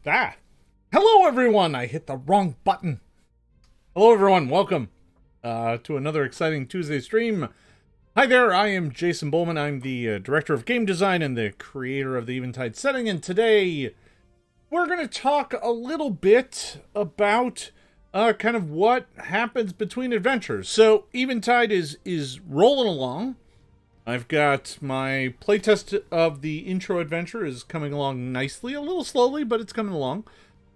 Hello everyone! I hit the wrong button. Hello everyone, welcome to another exciting Tuesday stream. Hi there, I am Jason Bowman. I'm the director of game design and the creator of the Eventide setting, and today we're going to talk a little bit about kind of what happens between adventures. So Eventide is rolling along. I've got my playtest of the intro adventure is coming along nicely, a little slowly, but it's coming along.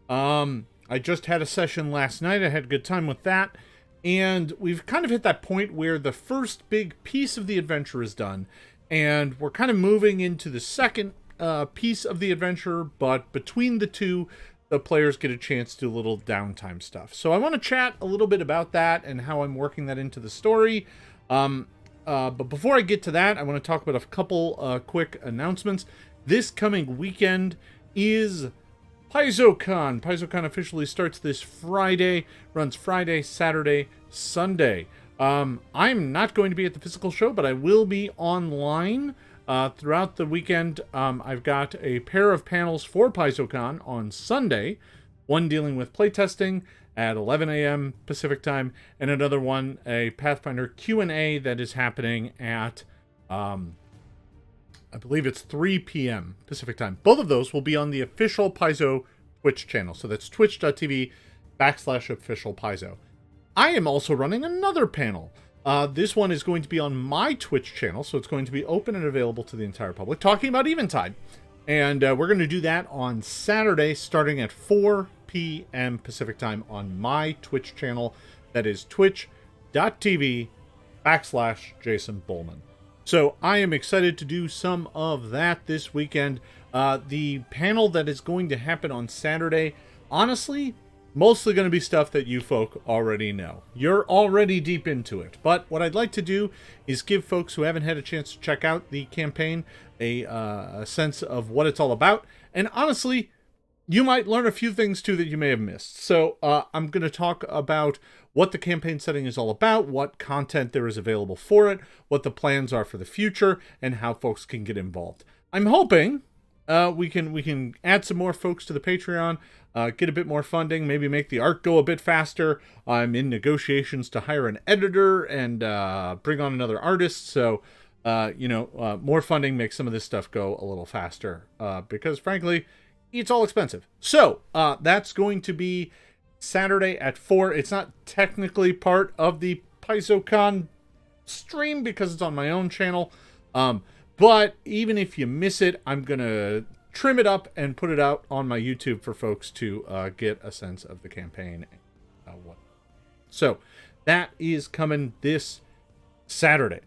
I just had a session last night. I had a good time with that. And we've kind of hit that point where the first big piece of the adventure is done. And we're kind of moving into the second piece of the adventure. But between the two, the players get a chance to do a little downtime stuff. So I want to chat a little bit about that and how I'm working that into the story. But before I get to that, I want to talk about a couple quick announcements. This coming weekend is PaizoCon. PaizoCon officially starts this Friday, runs Friday, Saturday, Sunday. I'm not going to be at the physical show, but I will be online throughout the weekend. I've got a pair of panels for PaizoCon on Sunday, one dealing with playtesting at 11 a.m. Pacific time, and another one, a Pathfinder Q&A that is happening at I believe it's 3 p.m. Pacific time. Both of those will be on the official Paizo Twitch channel. So that's twitch.tv/official Paizo. I am also running another panel. This one is going to be on my Twitch channel. So it's going to be open and available to the entire public, talking about Eventide. And we're going to do that on Saturday, starting at 4 p.m. Pacific time on my Twitch channel. That is twitch.tv/Jason Bowman. So I am excited to do some of that this weekend. The panel that is going to happen on Saturday, honestly, mostly going to be stuff that you folk already know. You're already deep into it. But what I'd like to do is give folks who haven't had a chance to check out the campaign a sense of what it's all about. And honestly, you might learn a few things too that you may have missed. So I'm going to talk about what the campaign setting is all about, what content there is available for it, what the plans are for the future, and how folks can get involved. I'm hoping we can add some more folks to the Patreon, get a bit more funding, maybe make the art go a bit faster. I'm in negotiations to hire an editor and bring on another artist. So, more funding makes some of this stuff go a little faster because, frankly, it's all expensive. So that's going to be Saturday at 4. It's not technically part of the PaizoCon stream because it's on my own channel. But even if you miss it, I'm going to trim it up and put it out on my YouTube for folks to get a sense of the campaign. So that is coming this Saturday.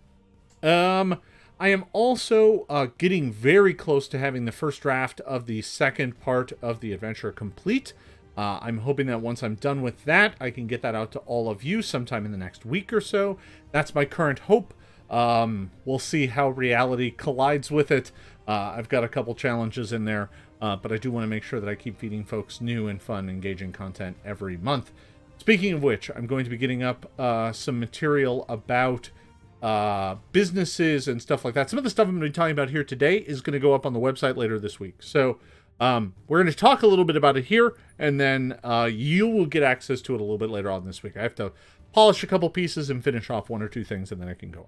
I am also getting very close to having the first draft of the second part of the adventure complete. I'm hoping that once I'm done with that, I can get that out to all of you sometime in the next week or so. That's my current hope. We'll see how reality collides with it. I've got a couple challenges in there, but I do want to make sure that I keep feeding folks new and fun, engaging content every month. Speaking of which, I'm going to be getting up some material about businesses and stuff like that. Some of the stuff I'm going to be talking about here today is going to go up on the website later this week. So we're going to talk a little bit about it here, and then you will get access to it a little bit later on this week. I have to polish a couple pieces and finish off one or two things, and then I can go.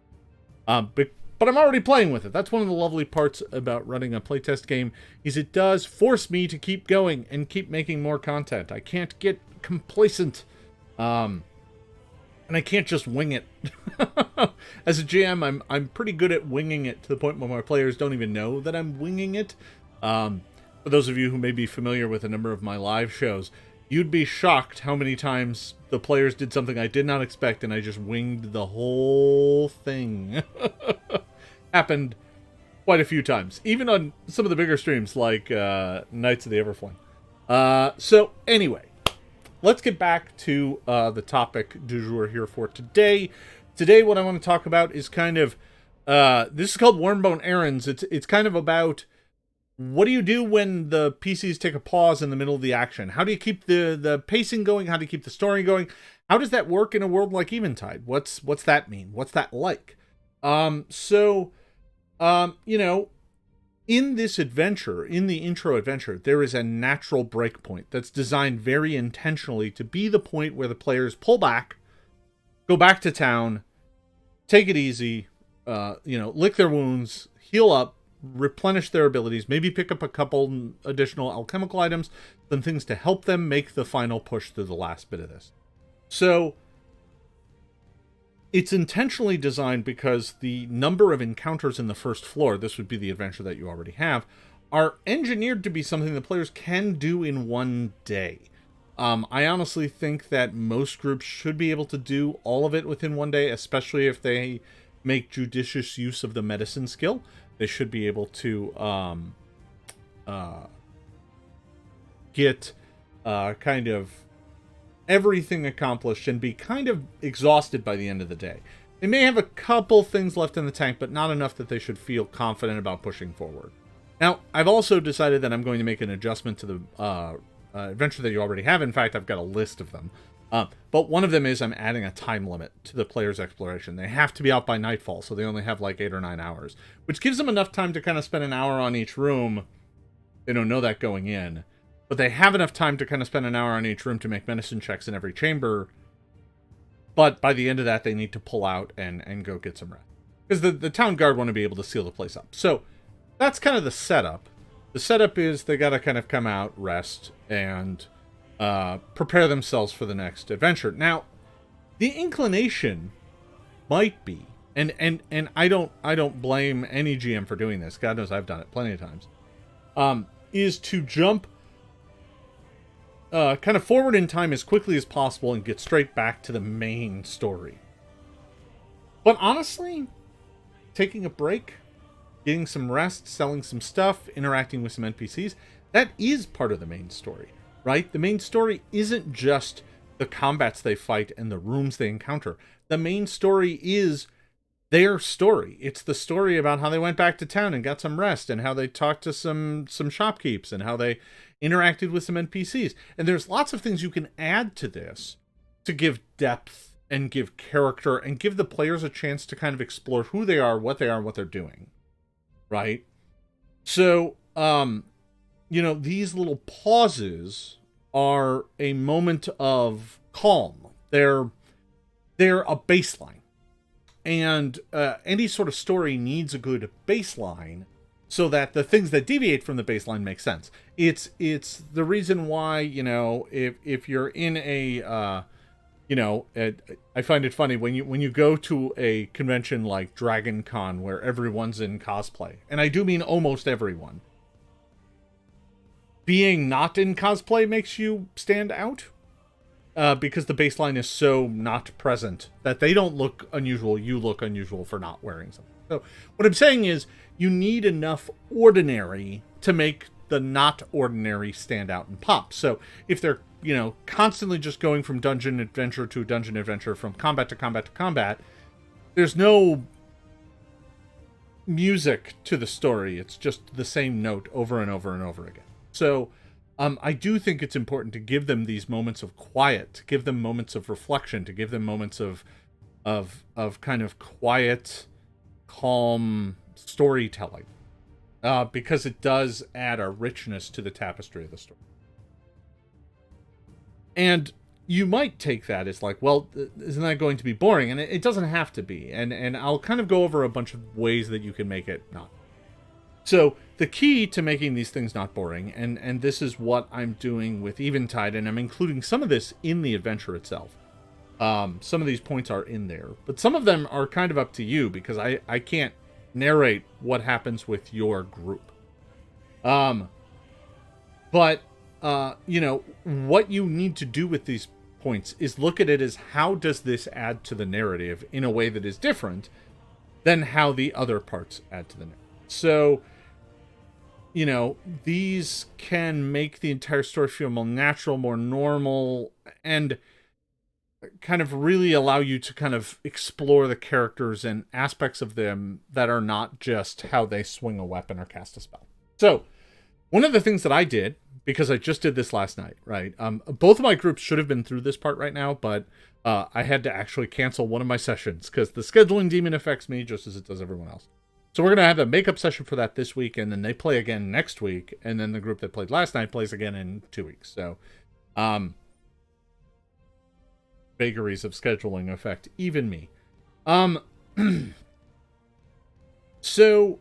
But I'm already playing with it. That's one of the lovely parts about running a playtest game, is it does force me to keep going and keep making more content. I can't get complacent. And I can't just wing it. As a GM, I'm pretty good at winging it to the point where my players don't even know that I'm winging it. For those of you who may be familiar with a number of my live shows, you'd be shocked how many times the players did something I did not expect and I just winged the whole thing. Happened quite a few times. Even on some of the bigger streams like Knights of the Everflame. So anyway, let's get back to the topic du jour here for today. Today, what I want to talk about is kind of, this is called Wyrmbone Errands. It's kind of about, what do you do when the PCs take a pause in the middle of the action? How do you keep the pacing going? How do you keep the story going? How does that work in a world like Eventide? What's that mean? What's that like? In this adventure, in the intro adventure, there is a natural breakpoint that's designed very intentionally to be the point where the players pull back, go back to town, take it easy, lick their wounds, heal up, replenish their abilities, maybe pick up a couple additional alchemical items, some things to help them make the final push through the last bit of this. So it's intentionally designed because the number of encounters in the first floor, this would be the adventure that you already have, are engineered to be something the players can do in one day. I honestly think that most groups should be able to do all of it within one day, especially if they make judicious use of the medicine skill. They should be able to get kind of everything accomplished and be kind of exhausted by the end of the day. They may have a couple things left in the tank, but not enough that they should feel confident about pushing forward. Now, I've also decided that I'm going to make an adjustment to the adventure that you already have. In fact, I've got a list of them. But one of them is I'm adding a time limit to the player's exploration. They have to be out by nightfall, so they only have like 8 or 9 hours, which gives them enough time to kind of spend an hour on each room. They don't know that going in. But they have enough time to kind of spend an hour on each room to make medicine checks in every chamber. But by the end of that, they need to pull out and go get some rest. Because the town guard want to be able to seal the place up. So that's kind of the setup. The setup is they got to kind of come out, rest, and prepare themselves for the next adventure. Now, the inclination might be, and I don't blame any GM for doing this. God knows I've done it plenty of times. Is to jump kind of forward in time as quickly as possible and get straight back to the main story. But honestly, taking a break, getting some rest, selling some stuff, interacting with some NPCs, that is part of the main story, right? The main story isn't just the combats they fight and the rooms they encounter. The main story is their story. It's the story about how they went back to town and got some rest, and how they talked to some shopkeepers, and how they interacted with some NPCs. And there's lots of things you can add to this to give depth and give character and give the players a chance to kind of explore who they are, what they're doing. Right? So, these little pauses are a moment of calm. They're a baseline. And any sort of story needs a good baseline so that the things that deviate from the baseline make sense. It's the reason why, if you're in I find it funny when you go to a convention like Dragon Con where everyone's in cosplay, and I do mean almost everyone. Being not in cosplay makes you stand out. Because the baseline is so not present that they don't look unusual, you look unusual for not wearing something. So what I'm saying is you need enough ordinary to make the not ordinary stand out and pop. So if they're, constantly just going from dungeon adventure to dungeon adventure, from combat to combat to combat, there's no music to the story. It's just the same note over and over and over again. So I do think it's important to give them these moments of quiet, to give them moments of reflection, to give them moments of kind of quiet, calm storytelling, because it does add a richness to the tapestry of the story. And you might take that as like, well, isn't that going to be boring? And it doesn't have to be. And I'll kind of go over a bunch of ways that you can make it not. So the key to making these things not boring, and this is what I'm doing with Eventide, and I'm including some of this in the adventure itself. Some of these points are in there, but some of them are kind of up to you, because I can't narrate what happens with your group. But what you need to do with these points is look at it as, how does this add to the narrative in a way that is different than how the other parts add to the narrative. So, these can make the entire story feel more natural, more normal, and kind of really allow you to kind of explore the characters and aspects of them that are not just how they swing a weapon or cast a spell. So, one of the things that I did, because I just did this last night, right? Both of my groups should have been through this part right now, but I had to actually cancel one of my sessions because the scheduling demon affects me just as it does everyone else. So we're going to have a makeup session for that this week, and then they play again next week, and then the group that played last night plays again in 2 weeks. So, vagaries of scheduling affect even me. So,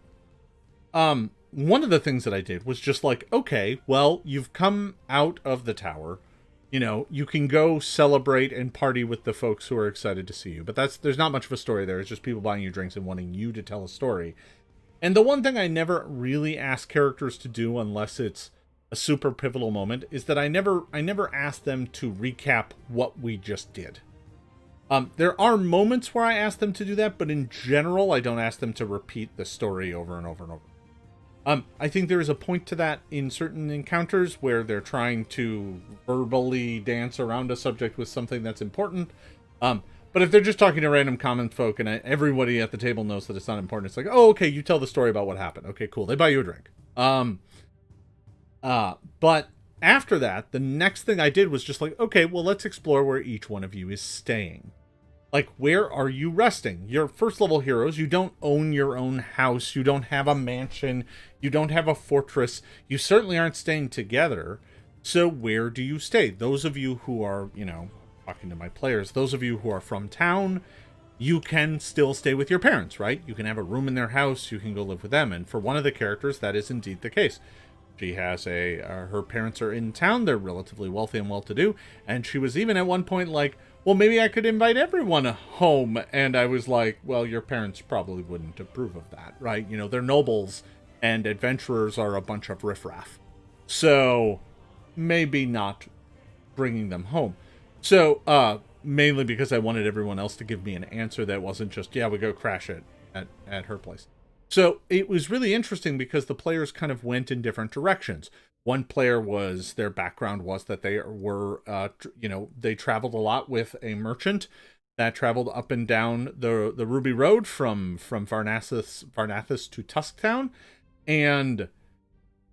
one of the things that I did was just like, okay, well, you've come out of the tower. You know, you can go celebrate and party with the folks who are excited to see you. But there's not much of a story there. It's just people buying you drinks and wanting you to tell a story. And the one thing I never really ask characters to do unless it's a super pivotal moment is that I never ask them to recap what we just did. There are moments where I ask them to do that, but in general, I don't ask them to repeat the story over and over and over. I think there is a point to that in certain encounters where they're trying to verbally dance around a subject with something that's important. But if they're just talking to random common folk and everybody at the table knows that it's not important, it's like, oh, okay, you tell the story about what happened. Okay, cool. They buy you a drink. But after that, the next thing I did was just like, okay, well, let's explore where each one of you is staying. Like, where are you resting? You're first level heroes. You don't own your own house. You don't have a mansion. You don't have a fortress. You certainly aren't staying together. So where do you stay? Those of you who are, you know, talking to my players, those of you who are from town, you can still stay with your parents, right? You can have a room in their house. You can go live with them. And for one of the characters, that is indeed the case. She has her parents are in town. They're relatively wealthy and well-to-do. And she was even at one point like, well, maybe I could invite everyone home. And I was like, well, your parents probably wouldn't approve of that, right? You know, they're nobles and adventurers are a bunch of riffraff. So maybe not bringing them home. So, mainly because I wanted everyone else to give me an answer that wasn't just, yeah, we go crash it at her place. So it was really interesting because the players kind of went in different directions. One player their background was that they were, they traveled a lot with a merchant that traveled up and down the Ruby Road from Varnathus to Tusktown. And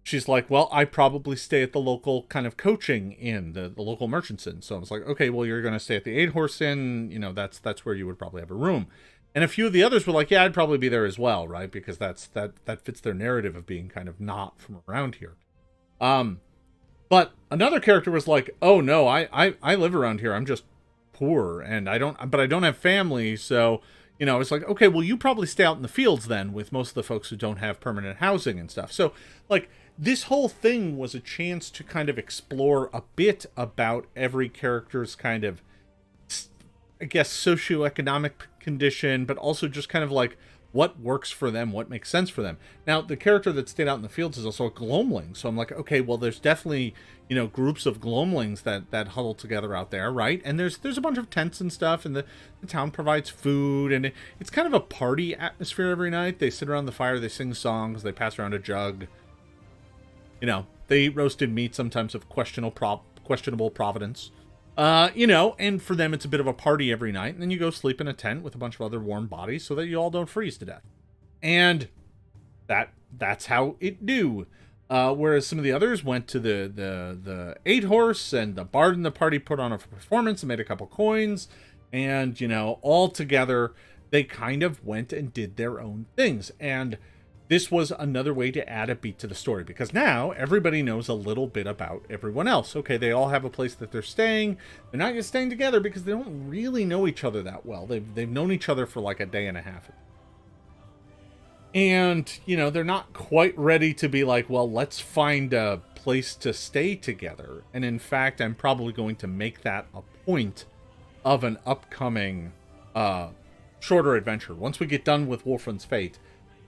she's like, well, I probably stay at the local kind of coaching inn, the local merchant's inn. So I was like, okay, well, you're going to stay at the 8-Horse Inn. You know, that's where you would probably have a room. And a few of the others were like, yeah, I'd probably be there as well, right? Because that fits their narrative of being kind of not from around here. But another character was like, oh no, I live around here. I'm just poor and I don't have family. So, you know, it's like, okay, well, you probably stay out in the fields then with most of the folks who don't have permanent housing and stuff. So like this whole thing was a chance to kind of explore a bit about every character's kind of, I guess, socioeconomic condition, but also just kind of like what works for them, what makes sense for them. Now, the character that stayed out in the fields is also a gloamling. So I'm like, okay, well, there's definitely, you know, groups of gloamlings that huddle together out there, right? And there's a bunch of tents and stuff, and the town provides food, and it's kind of a party atmosphere every night. They sit around the fire, they sing songs, they pass around a jug. You know, they eat roasted meat, sometimes of questionable provenance. You know, and for them, it's a bit of a party every night. And then you go sleep in a tent with a bunch of other warm bodies so that you all don't freeze to death. And that's how it do. Whereas some of the others went to the 8-Horse, and the bard in the party put on a performance and made a couple coins. And, you know, all together, they kind of went and did their own things. And this was another way to add a beat to the story, because now everybody knows a little bit about everyone else. Okay, they all have a place that they're staying. They're not just staying together because they don't really know each other that well. They've known each other for like a day and a half. And, you know, they're not quite ready to be like, well, let's find a place to stay together. And in fact, I'm probably going to make that a point of an upcoming shorter adventure. Once we get done with Wolfran's Fate,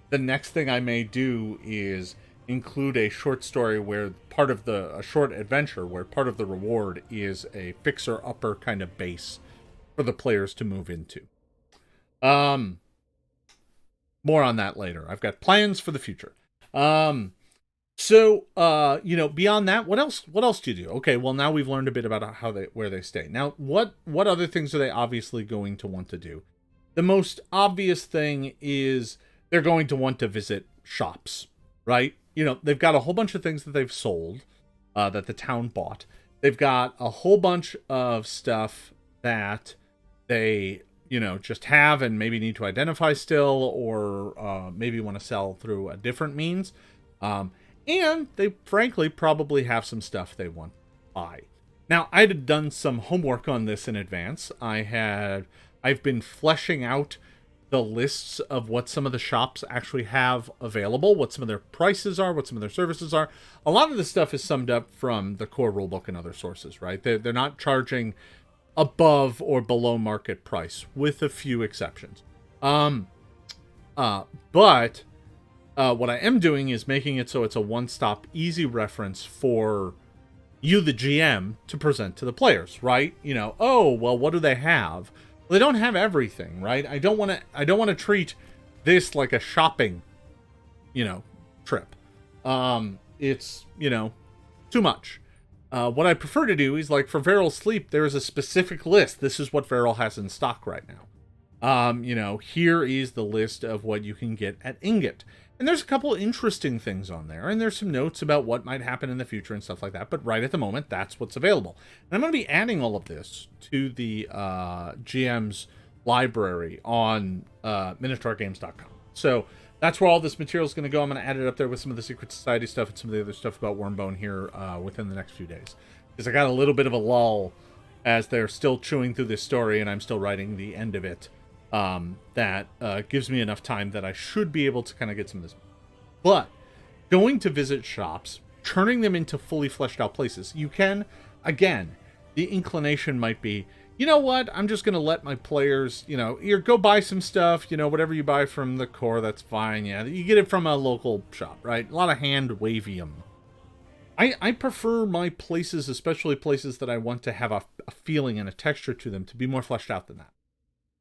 the next thing I may do is include a short story where a short adventure where part of the reward is a fixer-upper kind of base for the players to move into. More on that later. I've got plans for the future. So, you know, beyond that, what else do you do? Okay, well, now we've learned a bit about where they stay. Now, what other things are they obviously going to want to do? The most obvious thing is they're going to want to visit shops, right? You know, they've got a whole bunch of things that they've sold, that the town bought. They've got a whole bunch of stuff that they, just have and maybe need to identify still, or maybe want to sell through a different means. And they frankly probably have some stuff they want to buy. Now, I had done some homework on this in advance. I've been fleshing out the lists of what some of the shops actually have available, what some of their prices are, what some of their services are. A lot of this stuff is summed up from the core rulebook and other sources, right? They're not charging above or below market price, with a few exceptions. But what I am doing is making it so it's a one-stop, easy reference for you, the GM, to present to the players, right? Oh, well, what do they have? Well, they don't have everything, right? I don't want to treat this like a shopping, trip. It's, too much. What I prefer to do is, like, for Varel Sleep, there is a specific list. This is what Varel has in stock right now. Here is the list of what you can get at Ingot. And there's a couple interesting things on there, and there's some notes about what might happen in the future and stuff like that, but right at the moment, that's what's available. And I'm going to be adding all of this to the GM's library on MinotaurGames.com. So that's where all this material is going to go. I'm going to add it up there with some of the Secret Society stuff and some of the other stuff about Wyrmbone here within the next few days. Because I got a little bit of a lull as they're still chewing through this story, and I'm still writing the end of it. That gives me enough time that I should be able to kind of get some of this. But going to visit shops, turning them into fully fleshed out places, you can, again, the inclination might be, you know what, I'm just going to let my players, go buy some stuff, whatever you buy from the core, that's fine. Yeah, you get it from a local shop, right? A lot of hand wavium. I prefer my places, especially places that I want to have a feeling and a texture to them, to be more fleshed out than that.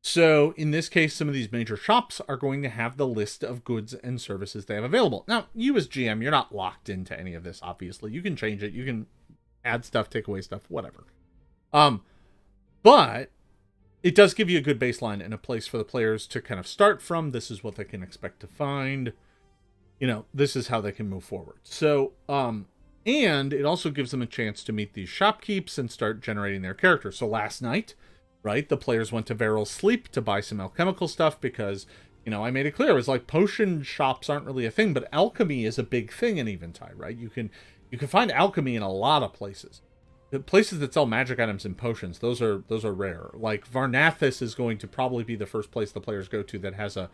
So, in this case, some of these major shops are going to have the list of goods and services they have available. Now, you as GM, you're not locked into any of this, obviously. You can change it. You can add stuff, take away stuff, whatever. But it does give you a good baseline and a place for the players to kind of start from. This is what they can expect to find. This is how they can move forward. So, and it also gives them a chance to meet these shopkeeps and start generating their characters. So last night, right, the players went to Varel Sleep to buy some alchemical stuff because, I made it clear, it was like potion shops aren't really a thing, but alchemy is a big thing in Eventide, right? You can find alchemy in a lot of places. The places that sell magic items and potions, those are rare. Like Varnathus is going to probably be the first place the players go to that has a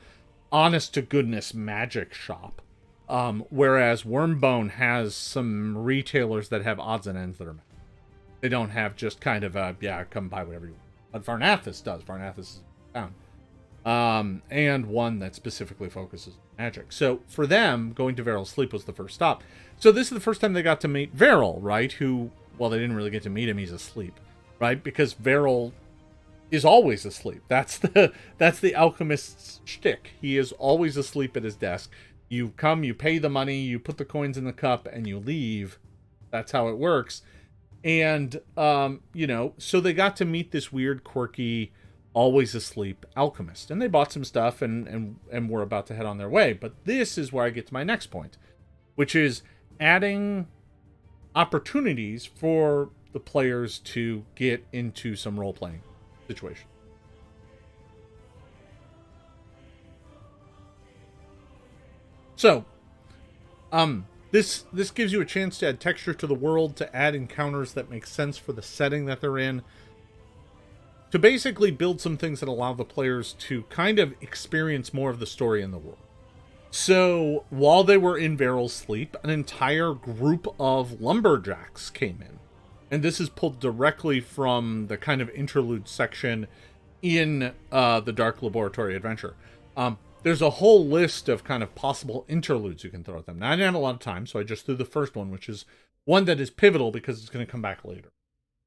honest to goodness magic shop. Whereas Wyrmbone has some retailers that have odds and ends that are magic. They don't have just kind of come buy whatever you want. But Varnathus does. Varnathus is found. And one that specifically focuses on magic. So for them, going to Varel Sleep was the first stop. So this is the first time they got to meet Varel, right? Who, well, they didn't really get to meet him. He's asleep, right? Because Varel is always asleep. That's the alchemist's shtick. He is always asleep at his desk. You come, you pay the money, you put the coins in the cup, and you leave. That's how it works. And, so they got to meet this weird, quirky, always asleep alchemist. And they bought some stuff and were about to head on their way. But this is where I get to my next point, which is adding opportunities for the players to get into some role-playing situation. So, This gives you a chance to add texture to the world, to add encounters that make sense for the setting that they're in, to basically build some things that allow the players to kind of experience more of the story in the world. So, while they were in Varel Sleep, an entire group of lumberjacks came in. And this is pulled directly from the kind of interlude section in the Dark Laboratory Adventure. There's a whole list of kind of possible interludes you can throw at them. Now, I didn't have a lot of time, so I just threw the first one, which is one that is pivotal because it's going to come back later.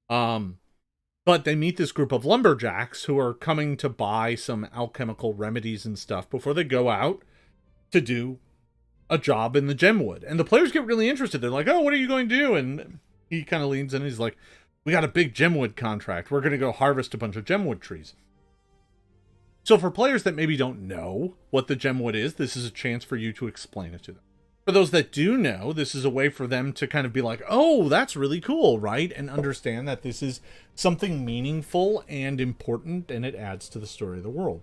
But they meet this group of lumberjacks who are coming to buy some alchemical remedies and stuff before they go out to do a job in the gemwood. And the players get really interested. They're like, oh, what are you going to do? And he kind of leans in and he's like, we got a big gemwood contract. We're going to go harvest a bunch of gemwood trees. So for players that maybe don't know what the gemwood is, this is a chance for you to explain it to them. For those that do know, this is a way for them to kind of be like, oh, that's really cool, right? And understand that this is something meaningful and important, and it adds to the story of the world.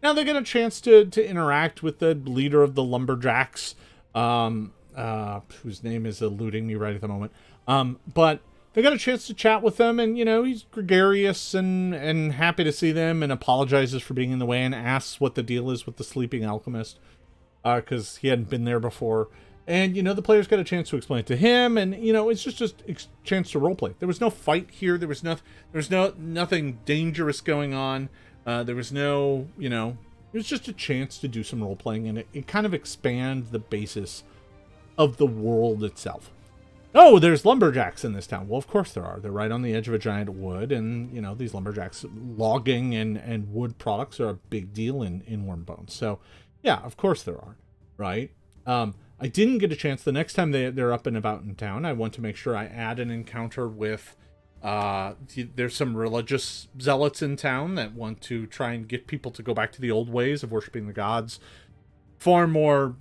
Now they get a chance to interact with the leader of the lumberjacks, whose name is eluding me right at the moment. But they got a chance to chat with them, and, he's gregarious and happy to see them, and apologizes for being in the way, and asks what the deal is with the sleeping alchemist, because he hadn't been there before. And, the players got a chance to explain it to him, and, it's just a chance to roleplay. There was no fight here. There was nothing dangerous going on. There was no, it was just a chance to do some role-playing, and it kind of expands the basis of the world itself. Oh, there's lumberjacks in this town. Well, of course there are. They're right on the edge of a giant wood, and, these lumberjacks, logging and wood products are a big deal in Wyrmbone. So, yeah, of course there are, right? I didn't get a chance. The next time they're up and about in town, I want to make sure I add an encounter with... there's some religious zealots in town that want to try and get people to go back to the old ways of worshiping the gods far more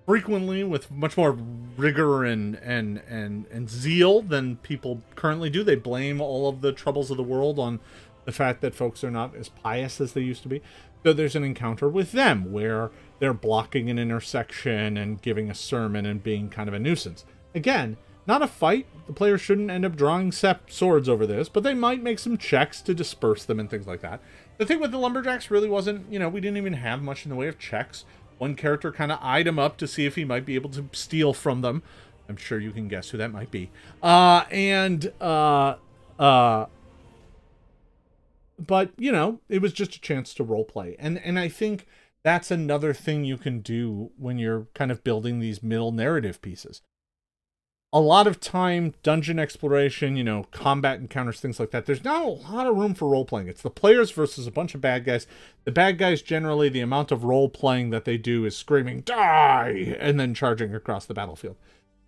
frequently, with much more rigor and zeal than people currently do. They blame all of the troubles of the world on the fact that folks are not as pious as they used to be. So there's an encounter with them where they're blocking an intersection and giving a sermon and being kind of a nuisance. Again, not a fight. The players shouldn't end up drawing swords over this, but they might make some checks to disperse them and things like that. The thing with the lumberjacks really wasn't, we didn't even have much in the way of checks. One character kind of eyed him up to see if he might be able to steal from them. I'm sure you can guess who that might be. But, it was just a chance to roleplay. And I think that's another thing you can do when you're kind of building these middle narrative pieces. A lot of time, dungeon exploration, combat encounters, things like that, there's not a lot of room for role-playing. It's the players versus a bunch of bad guys. The bad guys, generally, the amount of role-playing that they do is screaming, "Die!" and then charging across the battlefield.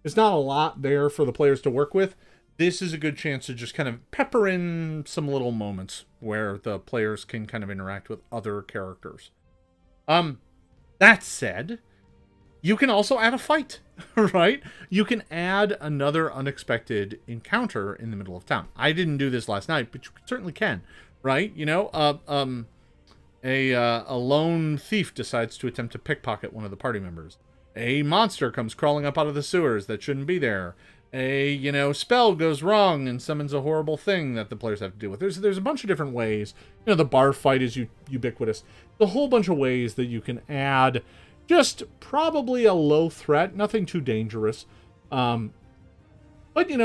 There's not a lot there for the players to work with. This is a good chance to just kind of pepper in some little moments where the players can kind of interact with other characters. That said, you can also add a fight, right? You can add another unexpected encounter in the middle of town. I didn't do this last night, but you certainly can, right? A lone thief decides to attempt to pickpocket one of the party members. A monster comes crawling up out of the sewers that shouldn't be there. A, spell goes wrong and summons a horrible thing that the players have to deal with. There's a bunch of different ways. The bar fight is ubiquitous. The whole bunch of ways that you can add just probably a low threat, nothing too dangerous. But,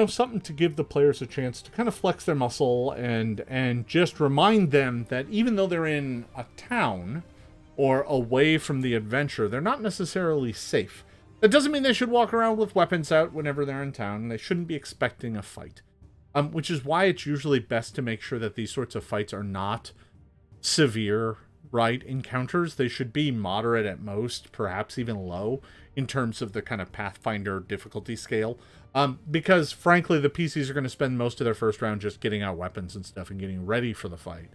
something to give the players a chance to kind of flex their muscle and just remind them that even though they're in a town or away from the adventure, they're not necessarily safe. That doesn't mean they should walk around with weapons out whenever they're in town. They shouldn't be expecting a fight. Which is why it's usually best to make sure that these sorts of fights are not severe, right, encounters. They should be moderate at most, perhaps even low, in terms of the kind of Pathfinder difficulty scale. Because, frankly, the PCs are going to spend most of their first round just getting out weapons and stuff and getting ready for the fight.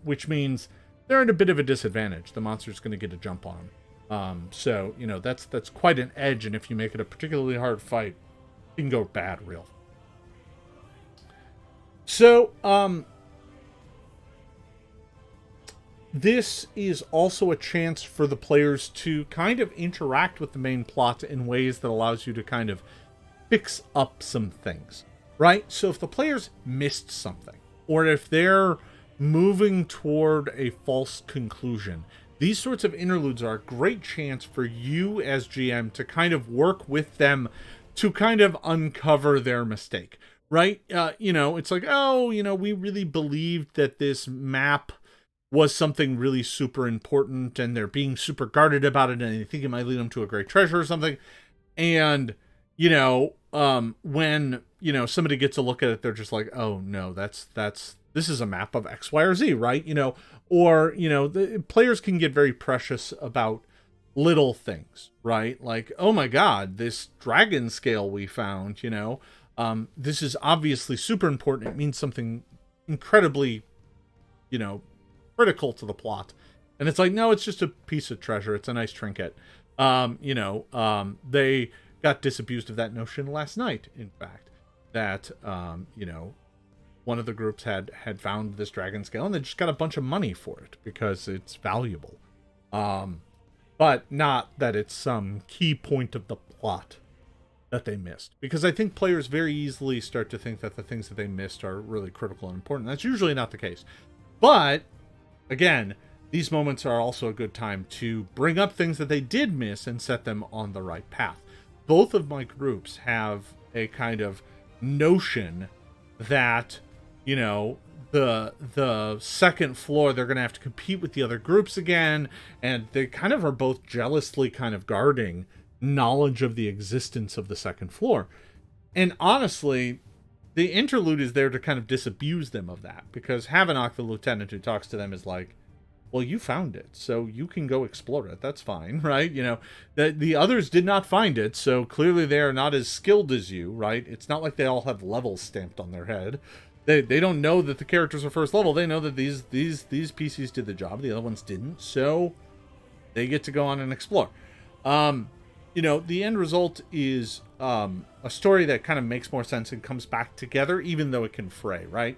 Which means they're at a bit of a disadvantage. The monster's going to get a jump on them. So, that's quite an edge, and if you make it a particularly hard fight, it can go bad real. So, this is also a chance for the players to kind of interact with the main plot in ways that allows you to kind of fix up some things, right? So if the players missed something, or if they're moving toward a false conclusion, these sorts of interludes are a great chance for you as GM to kind of work with them to kind of uncover their mistake, right? It's like, we really believed that this map was something really super important and they're being super guarded about it and they think it might lead them to a great treasure or something. And, when, somebody gets a look at it, they're just like, oh no, this is a map of X, Y, or Z, right? The players can get very precious about little things, right? Like, oh my God, this dragon scale we found, this is obviously super important. It means something incredibly, critical to the plot. And it's like, no, it's just a piece of treasure. It's a nice trinket. They got disabused of that notion last night, in fact, that, one of the groups had found this dragon scale and they just got a bunch of money for it because it's valuable. But not that it's some key point of the plot that they missed. Because I think players very easily start to think that the things that they missed are really critical and important. That's usually not the case. But, again, these moments are also a good time to bring up things that they did miss and set them on the right path. Both of my groups have a kind of notion that, the second floor, they're going to have to compete with the other groups again, and they kind of are both jealously kind of guarding knowledge of the existence of the second floor. And honestly, the interlude is there to kind of disabuse them of that, because Havanok, the lieutenant who talks to them, is like, well, you found it, so you can go explore it. That's fine, right? The others did not find it, so clearly they are not as skilled as you, right? It's not like they all have levels stamped on their head. They don't know that the characters are first level. They know that these PCs did the job. The other ones didn't, so they get to go on and explore. The end result is a story that kind of makes more sense and comes back together, even though it can fray, right?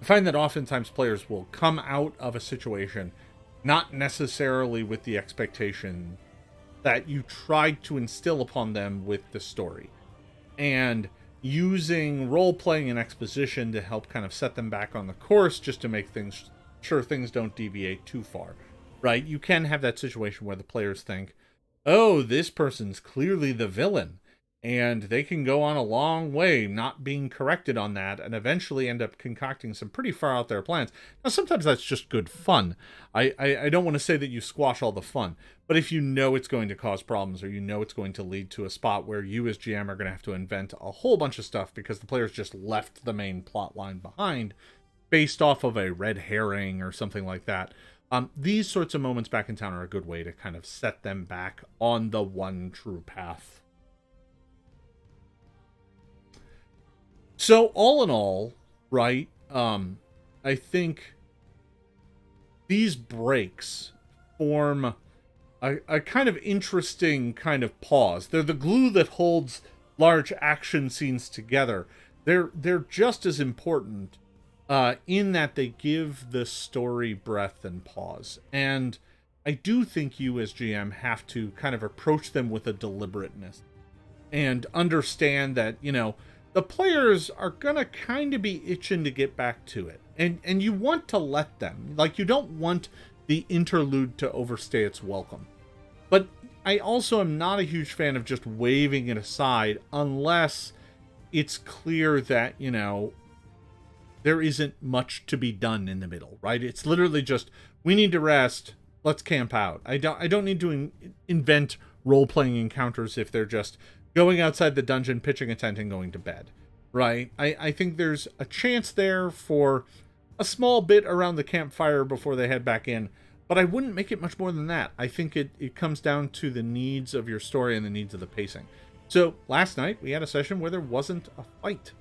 I find that oftentimes players will come out of a situation not necessarily with the expectation that you tried to instill upon them with the story. And using role-playing and exposition to help kind of set them back on the course just to make sure things don't deviate too far, right? You can have that situation where the players think, oh, this person's clearly the villain, and they can go on a long way not being corrected on that and eventually end up concocting some pretty far out there plans. Now, sometimes that's just good fun. I don't want to say that you squash all the fun, but if you know it's going to cause problems, or you know it's going to lead to a spot where you as GM are going to have to invent a whole bunch of stuff because the players just left the main plot line behind based off of a red herring or something like that, these sorts of moments back in town are a good way to kind of set them back on the one true path. So all in all, right, I think these breaks form a kind of interesting kind of pause. They're the glue that holds large action scenes together. They're just as important in that they give the story breadth and pause. And I do think you as GM have to kind of approach them with a deliberateness and understand that, the players are going to kind of be itching to get back to it. And you want to let them. Like, you don't want the interlude to overstay its welcome. But I also am not a huge fan of just waving it aside unless it's clear that, there isn't much to be done in the middle, right? It's literally just, we need to rest, let's camp out. I don't need to invent role-playing encounters if they're just going outside the dungeon, pitching a tent, and going to bed, right? I think there's a chance there for a small bit around the campfire before they head back in, but I wouldn't make it much more than that. I think it comes down to the needs of your story and the needs of the pacing. So last night, we had a session where there wasn't a fight.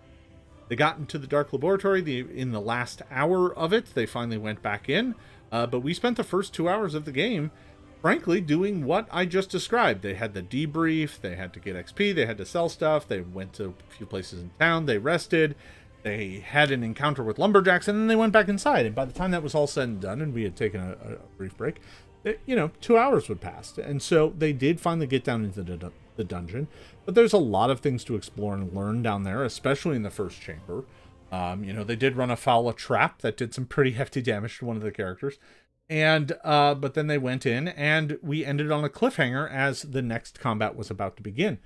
They got into the Dark Laboratory in the last hour of it. They finally went back in, but we spent the first 2 hours of the game frankly, doing what I just described. They had the debrief, they had to get XP, they had to sell stuff, they went to a few places in town, they rested, they had an encounter with lumberjacks, and then they went back inside. And by the time that was all said and done, and we had taken a brief break, 2 hours would pass. And so they did finally get down into the dungeon. But there's a lot of things to explore and learn down there, especially in the first chamber. They did run afoul a trap that did some pretty hefty damage to one of the characters. And but then they went in, and we ended on a cliffhanger as the next combat was about to begin.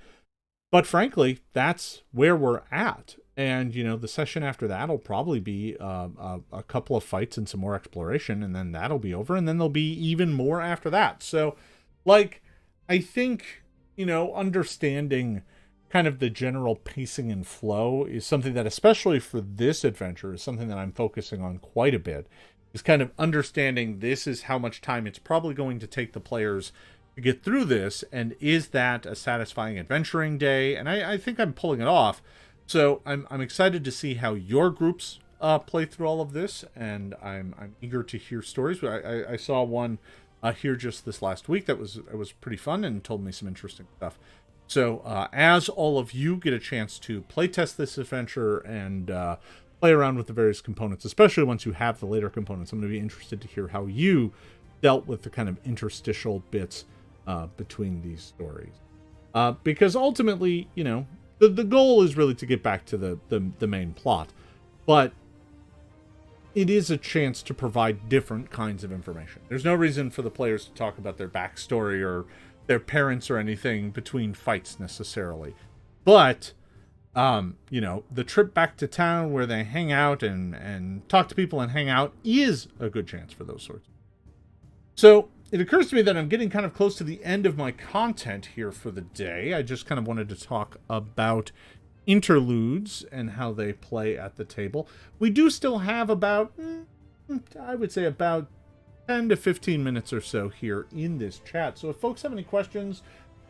But frankly, that's where we're at. And, the session after that will probably be a couple of fights and some more exploration, and then that'll be over, and then there'll be even more after that. So, I think, understanding kind of the general pacing and flow is something that, especially for this adventure, is something that I'm focusing on quite a bit. Is kind of understanding this is how much time it's probably going to take the players to get through this, and is that a satisfying adventuring day? And I think I'm pulling it off. So I'm excited to see how your groups play through all of this, and I'm eager to hear stories. I saw one here just this last week that was pretty fun and told me some interesting stuff. So as all of you get a chance to playtest this adventure and play around with the various components, especially once you have the later components, I'm going to be interested to hear how you dealt with the kind of interstitial bits between these stories. Because ultimately, you know, the goal is really to get back to the main plot. But it is a chance to provide different kinds of information. There's no reason for the players to talk about their backstory or their parents or anything between fights necessarily. But, you know, the trip back to town where they hang out and talk to people and hang out is a good chance for those sorts. So it occurs to me that I'm getting kind of close to the end of my content here for the day. I just kind of wanted to talk about interludes and how they play at the table. We do still have about, I would say about 10 to 15 minutes or so here in this chat. So if folks have any questions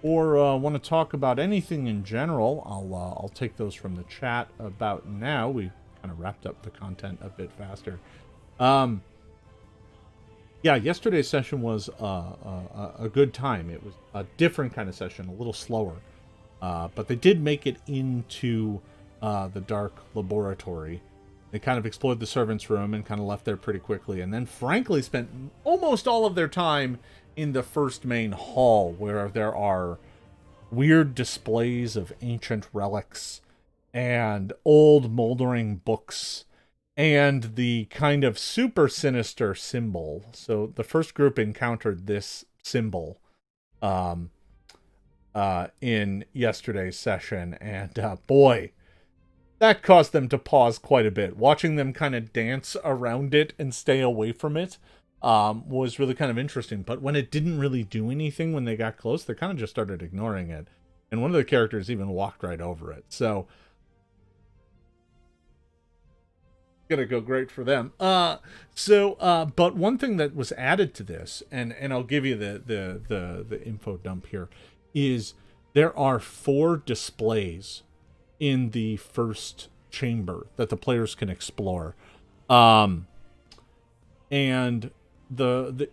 or want to talk about anything in general, I'll take those from the chat about now. We kind of wrapped up the content a bit faster. Yeah, yesterday's session was a good time. It was a different kind of session, a little slower. But they did make it into the dark laboratory. They kind of explored the servants' room and kind of left there pretty quickly. And then, frankly, spent almost all of their time in the first main hall, where there are weird displays of ancient relics and old moldering books and the kind of super sinister symbol. So the first group encountered this symbol in yesterday's session, and boy, that caused them to pause quite a bit. Watching them kind of dance around it and stay away from it was really kind of interesting. But when it didn't really do anything when they got close, they kind of just started ignoring it. And one of the characters even walked right over it. So gonna go great for them. But one thing that was added to this, and I'll give you the info dump here, is there are 4 displays in the first chamber that the players can explore. And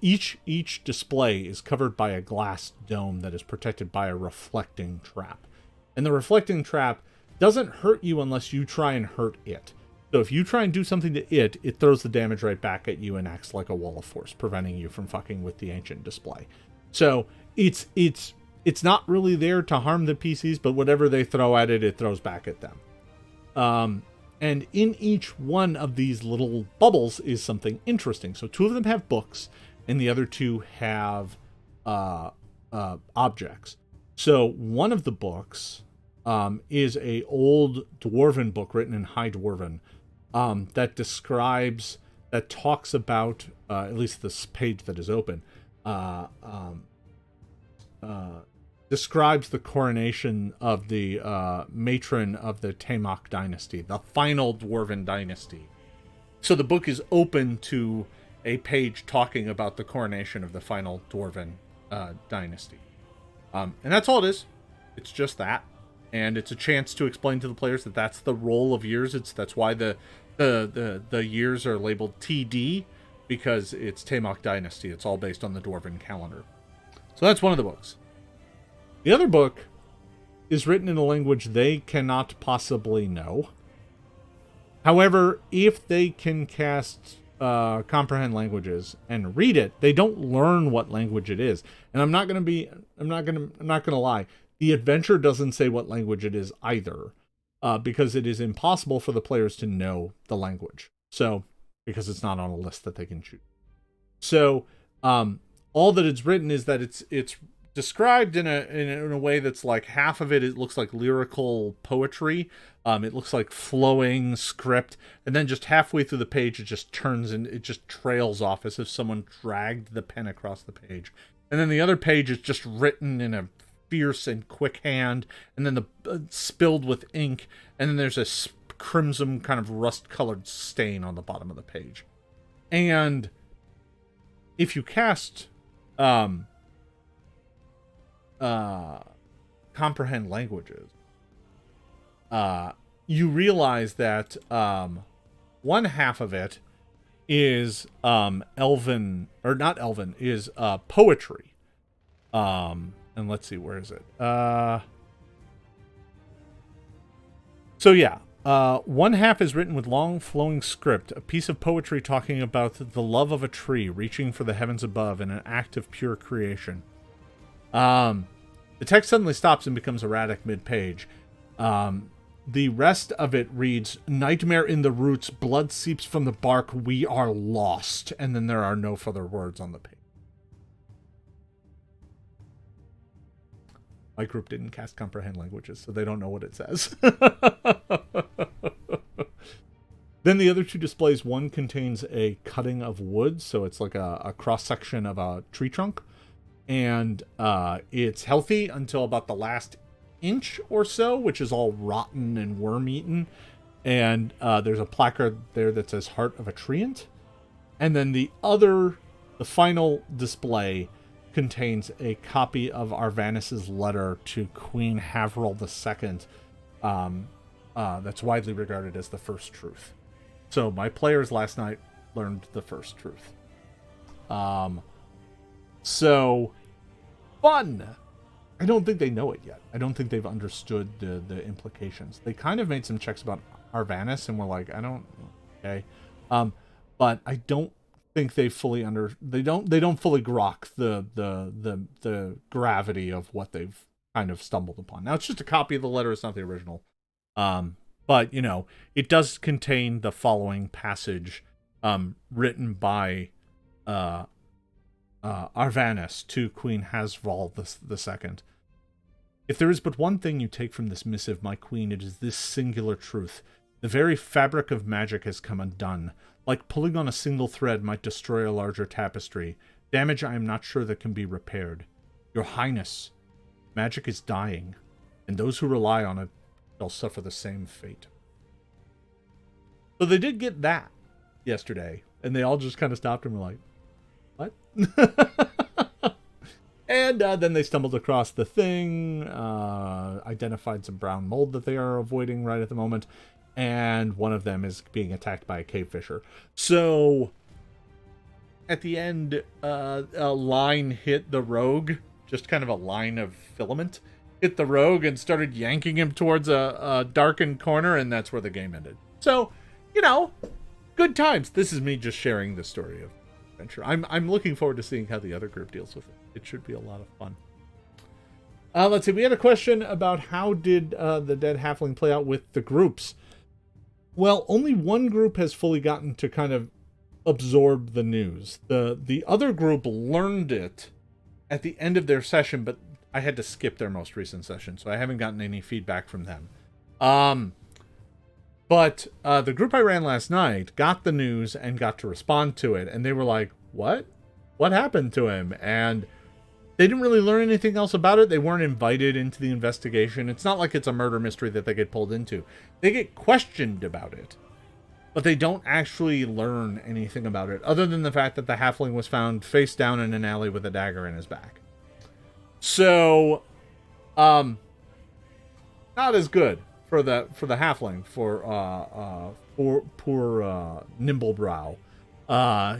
each display is covered by a glass dome that is protected by a reflecting trap. And the reflecting trap doesn't hurt you unless you try and hurt it. So if you try and do something to it, it throws the damage right back at you and acts like a wall of force, preventing you from fucking with the ancient display. So it's not really there to harm the PCs, but whatever they throw at it, it throws back at them. And in each one of these little bubbles is something interesting. So 2 of them have books, and the other 2 have objects. So one of the books is a old Dwarven book written in High Dwarven that talks about, at least this page that is open, describes the coronation of the matron of the Tamok dynasty, the final Dwarven dynasty. So the book is open to a page talking about the coronation of the final Dwarven dynasty. And that's all it is. It's just that. And it's a chance to explain to the players that that's the roll of years. That's why the years are labeled TD, because it's Tamok dynasty. It's all based on the Dwarven calendar. So that's one of the books. The other book is written in a language they cannot possibly know. However, if they can cast comprehend languages and read it, they don't learn what language it is. And I'm not gonna lie. The adventure doesn't say what language it is either, because it is impossible for the players to know the language. So, because it's not on a list that they can choose. So, all that it's written is that it's described in a way that's like half of it looks like lyrical poetry. It looks like flowing script, and then just halfway through the page, it just turns and it just trails off as if someone dragged the pen across the page. And then the other page is just written in a fierce and quick hand, and then the spilled with ink, and then there's a crimson kind of rust-colored stain on the bottom of the page. And if you cast comprehend languages, you realize that one half of it is elven, or not elven, is poetry. And let's see, where is it? So yeah, one half is written with long flowing script, a piece of poetry talking about the love of a tree reaching for the heavens above in an act of pure creation. The text suddenly stops and becomes erratic mid-page. The rest of it reads, "Nightmare in the roots, blood seeps from the bark, we are lost." And then there are no further words on the page. My group didn't cast Comprehend Languages, so they don't know what it says. Then the other two displays, one contains a cutting of wood, so it's like a cross-section of a tree trunk. And it's healthy until about the last inch or so, which is all rotten and worm-eaten. And there's a placard there that says Heart of a Treant. And then the final display contains a copy of Arvanis' letter to Queen Havril II, that's widely regarded as the first truth. So my players last night learned the first truth. So fun. I don't think they know it yet. I don't think they've understood the implications. They kind of made some checks about Arvanis and were like, okay. But I don't think they fully they don't fully grok the gravity of what they've kind of stumbled upon. Now it's just a copy of the letter, it's not the original. But you know, it does contain the following passage written by Arvanis to Queen Havril II. "If there is but one thing you take from this missive, my queen, it is this singular truth. The very fabric of magic has come undone. Like pulling on a single thread might destroy a larger tapestry. Damage I am not sure that can be repaired. Your Highness, magic is dying, and those who rely on it shall suffer the same fate." So they did get that yesterday, and they all just kind of stopped and were like, what? And then they stumbled across the thing, identified some brown mold that they are avoiding right at the moment, and one of them is being attacked by a cave fisher. So at the end, a line hit the rogue, just kind of a line of filament, hit the rogue and started yanking him towards a darkened corner, and that's where the game ended. So, you know, good times. This is me just sharing the story of adventure. I'm looking forward to seeing how the other group deals with it. It should be a lot of fun. Let's see. We had a question about how did the Dead Halfling play out with the groups. Well, only one group has fully gotten to kind of absorb the news. The other group learned it at the end of their session, but I had to skip their most recent session, so I haven't gotten any feedback from them. But the group I ran last night got the news and got to respond to it, and they were like, what? What happened to him? And they didn't really learn anything else about it. They weren't invited into the investigation. It's not like it's a murder mystery that they get pulled into. They get questioned about it, but they don't actually learn anything about it, other than the fact that the halfling was found face down in an alley with a dagger in his back. So, not as good for the halfling, for poor Nimblebrow.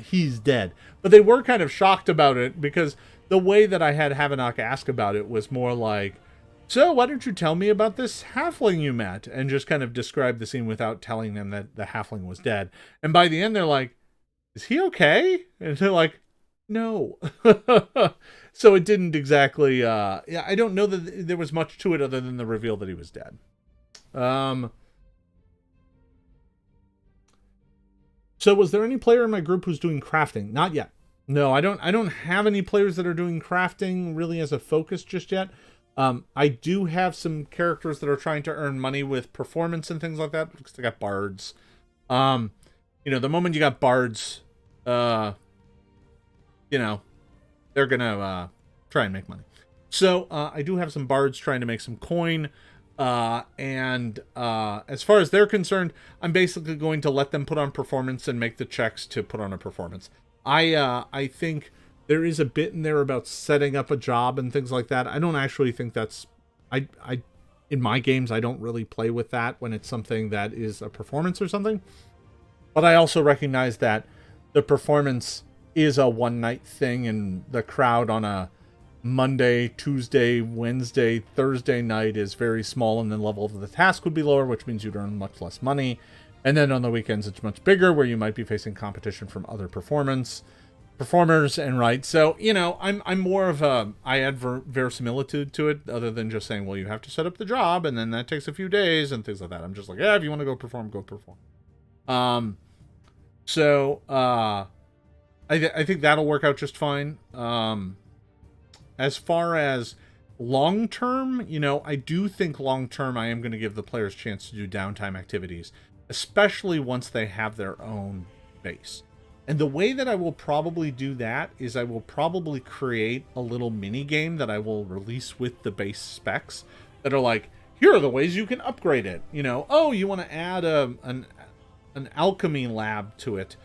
He's dead. But they were kind of shocked about it, because the way that I had Havanok ask about it was more like, so why don't you tell me about this halfling you met? And just kind of describe the scene without telling them that the halfling was dead. And by the end, they're like, is he okay? And they're like, no. So it didn't exactly, yeah, I don't know that there was much to it other than the reveal that he was dead. So was there any player in my group who's doing crafting? Not yet. No, I don't have any players that are doing crafting really as a focus just yet. I do have some characters that are trying to earn money with performance and things like that, because they got bards. You know, the moment you got bards, you know, they're gonna try and make money. So I do have some bards trying to make some coin. And as far as they're concerned, I'm basically going to let them put on performance and make the checks to put on a performance. I think there is a bit in there about setting up a job and things like that. I don't actually think that's, in my games, I don't really play with that when it's something that is a performance or something. But I also recognize that the performance is a one-night thing, and the crowd on a Monday, Tuesday, Wednesday, Thursday night is very small, and the level of the task would be lower, which means you'd earn much less money. And then on the weekends, it's much bigger, where you might be facing competition from other performers, and right. So, you know, I'm more of a, I add verisimilitude to it, other than just saying, well, you have to set up the job, and then that takes a few days and things like that. I'm just like, yeah, if you want to go perform, go perform. I think that'll work out just fine. As far as long term, you know, I do think long term I am going to give the players a chance to do downtime activities, especially once they have their own base. And the way that I will probably do that is I will probably create a little mini game that I will release with the base specs that are like, here are the ways you can upgrade it. You know, oh, you want to add an alchemy lab to it.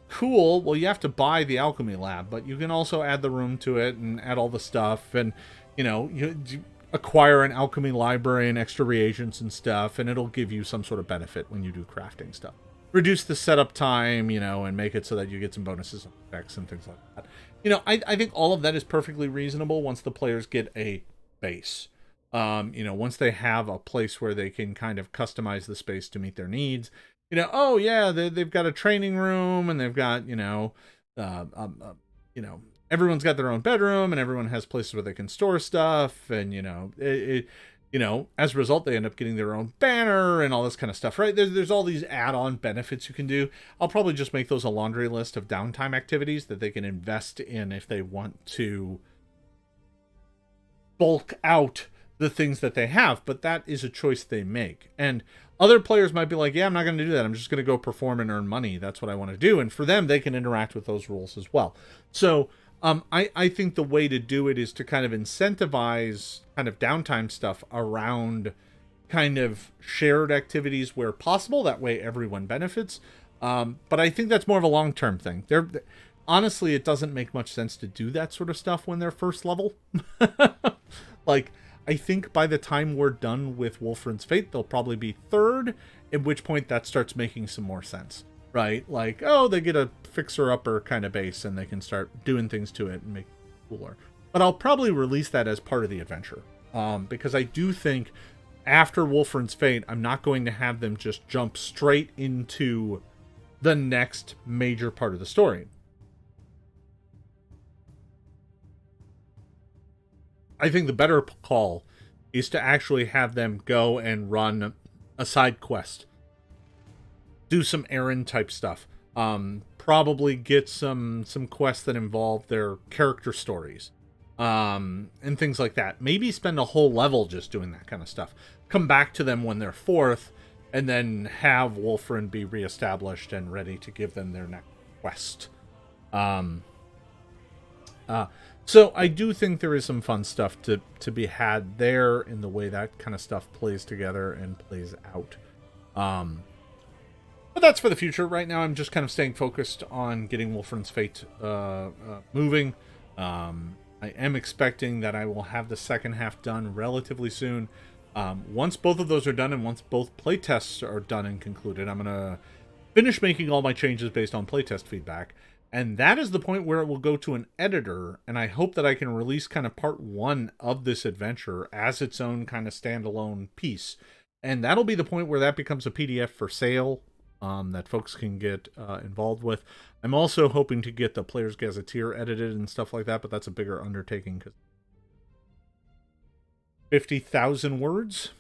Cool. Well, you have to buy the alchemy lab, but you can also add the room to it and add all the stuff. And, you know, you acquire an alchemy library and extra reagents and stuff, and it'll give you some sort of benefit when you do crafting stuff. Reduce the setup time, you know, and make it so that you get some bonuses on effects and things like that. You know, I think all of that is perfectly reasonable once the players get a base. You know, once they have a place where they can kind of customize the space to meet their needs. You know, oh yeah, they've got a training room, and they've got, you know, everyone's got their own bedroom, and everyone has places where they can store stuff, and you know, you know, as a result, they end up getting their own banner and all this kind of stuff, right? There's all these add-on benefits you can do. I'll probably just make those a laundry list of downtime activities that they can invest in if they want to bulk out the things that they have, but that is a choice they make. And other players might be like, yeah, I'm not going to do that. I'm just going to go perform and earn money. That's what I want to do. And for them, they can interact with those rules as well. So I think the way to do it is to kind of incentivize kind of downtime stuff around kind of shared activities where possible. That way everyone benefits. But I think that's more of a long-term thing. Honestly, it doesn't make much sense to do that sort of stuff when they're first level. Like, I think by the time we're done with Wyrmbone's Fate, they'll probably be third, at which point that starts making some more sense, right? Like, oh, they get a fixer-upper kind of base, and they can start doing things to it and make it cooler. But I'll probably release that as part of the adventure, because I do think after Wyrmbone's Fate, I'm not going to have them just jump straight into the next major part of the story. I think the better call is to actually have them go and run a side quest. Do some errand type stuff. Probably get some quests that involve their character stories. And things like that. Maybe spend a whole level just doing that kind of stuff. Come back to them when they're fourth, and then have Wyrmbone be reestablished and ready to give them their next quest. So I do think there is some fun stuff to be had there in the way that kind of stuff plays together and plays out. But that's for the future. Right now, I'm just kind of staying focused on getting Wyrmbone's Fate moving. I am expecting that I will have the second half done relatively soon. Once both of those are done, and once both playtests are done and concluded, I'm going to finish making all my changes based on playtest feedback. And that is the point where it will go to an editor, and I hope that I can release kind of part one of this adventure as its own kind of standalone piece. And that'll be the point where that becomes a PDF for sale that folks can get involved with. I'm also hoping to get the Player's Gazetteer edited and stuff like that, but that's a bigger undertaking because 50,000 words.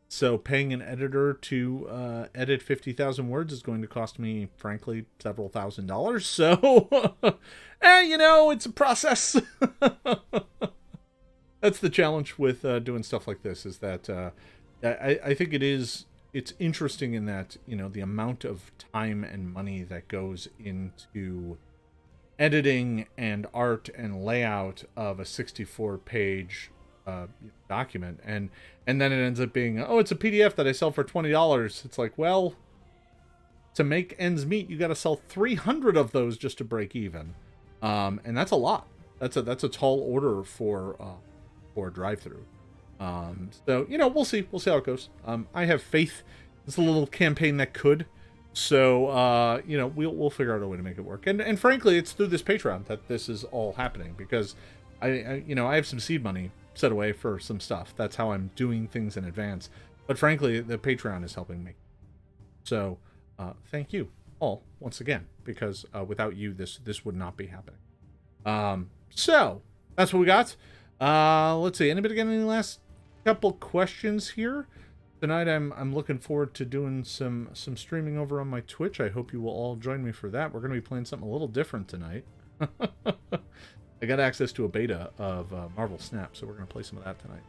So paying an editor to edit 50,000 words is going to cost me, frankly, several $1,000s. So, you know, it's a process. That's the challenge with doing stuff like this, is that I think it's interesting in that, you know, the amount of time and money that goes into editing and art and layout of a 64-page document, and then it ends up being, oh, it's a PDF that I sell for $20. It's like, well, to make ends meet, you got to sell 300 of those just to break even, and that's a lot. That's a tall order for a drive-through. So, you know, we'll see how it goes. I have faith. It's a little campaign that could So, you know, we'll figure out a way to make it work. And frankly, it's through this Patreon that this is all happening, because you know, I have some seed money set away for some stuff. That's how I'm doing things in advance. But frankly, the Patreon is helping me. So, thank you all once again, because without you, this would not be happening. So that's what we got. Let's see. Anybody got any last couple questions here? Tonight, I'm looking forward to doing some streaming over on my Twitch. I hope you will all join me for that. We're going to be playing something a little different tonight. I got access to a beta of Marvel Snap, so we're going to play some of that tonight.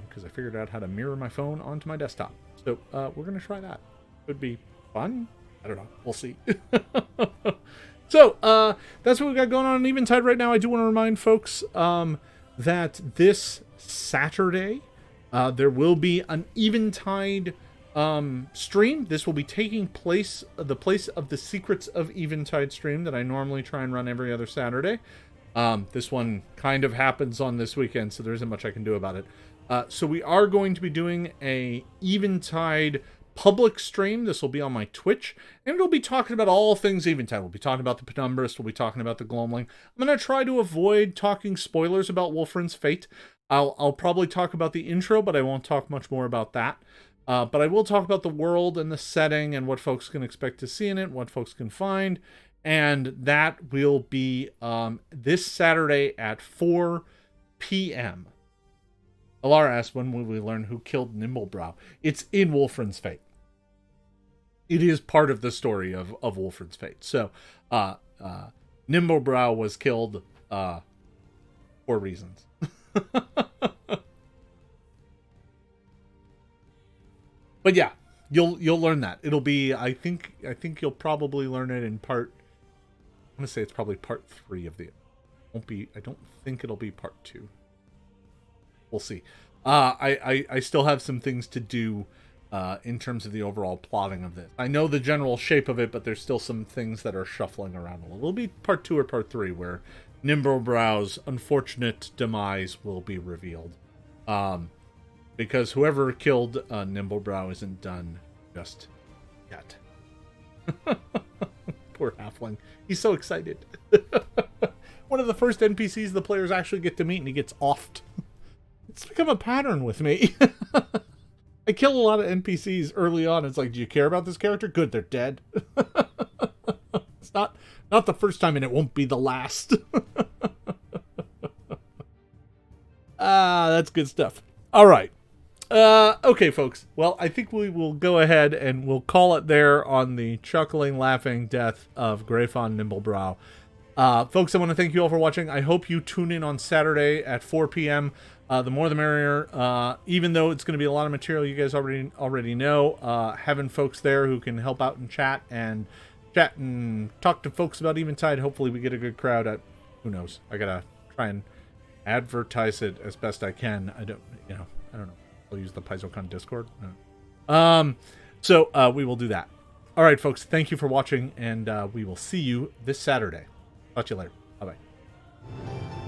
Because I figured out how to mirror my phone onto my desktop. So we're going to try that. Could be fun. I don't know. We'll see. So that's what we got going on in Eventide right now. I do want to remind folks that this Saturday, there will be an Eventide stream. This will be taking place, the place of the Secrets of Eventide stream that I normally try and run every other Saturday. This one kind of happens on this weekend, so there isn't much I can do about it. So we are going to be doing a Eventide public stream. This will be on my Twitch, and it'll be talking about all things Eventide. We'll be talking about the Penumbrist. We'll be talking about the Gloamling. I'm going to try to avoid talking spoilers about Wulfrun's fate. I'll probably talk about the intro, but I won't talk much more about that. But I will talk about the world and the setting and what folks can expect to see in it, what folks can find. And that will be this Saturday at 4 p.m. Alara asked, when will we learn who killed Nimblebrow? It's in Wulfrun's fate. It is part of the story of Wulfrun's fate. So, Nimblebrow was killed for reasons. But yeah, you'll learn that. It'll be, I think you'll probably learn it in part. I'm gonna say it's probably part 3 of the. Won't be. I don't think it'll be part 2. We'll see. I still have some things to do in terms of the overall plotting of this. I know the general shape of it, but there's still some things that are shuffling around a little. It'll be part 2 or part 3 where Nimblebrow's unfortunate demise will be revealed. Because whoever killed Nimblebrow isn't done just yet. Poor halfling. He's so excited. One of the first NPCs the players actually get to meet, and he gets offed. It's become a pattern with me. I kill a lot of NPCs early on. It's like, do you care about this character? Good, they're dead. It's not the first time, and it won't be the last. That's good stuff. All right. Okay, folks. Well, I think we will go ahead and we'll call it there on the chuckling, laughing death of Greyfawn Nimblebrow. Folks, I want to thank you all for watching. I hope you tune in on Saturday at 4 p.m. The more the merrier. Even though it's going to be a lot of material you guys already know, having folks there who can help out and chat and talk to folks about Eventide. Hopefully we get a good crowd. Who knows? I gotta try and advertise it as best I can. I don't know. I'll use the PaizoCon Discord. No. So we will do that. All right, folks. Thank you for watching, and we will see you this Saturday. Talk to you later. Bye-bye.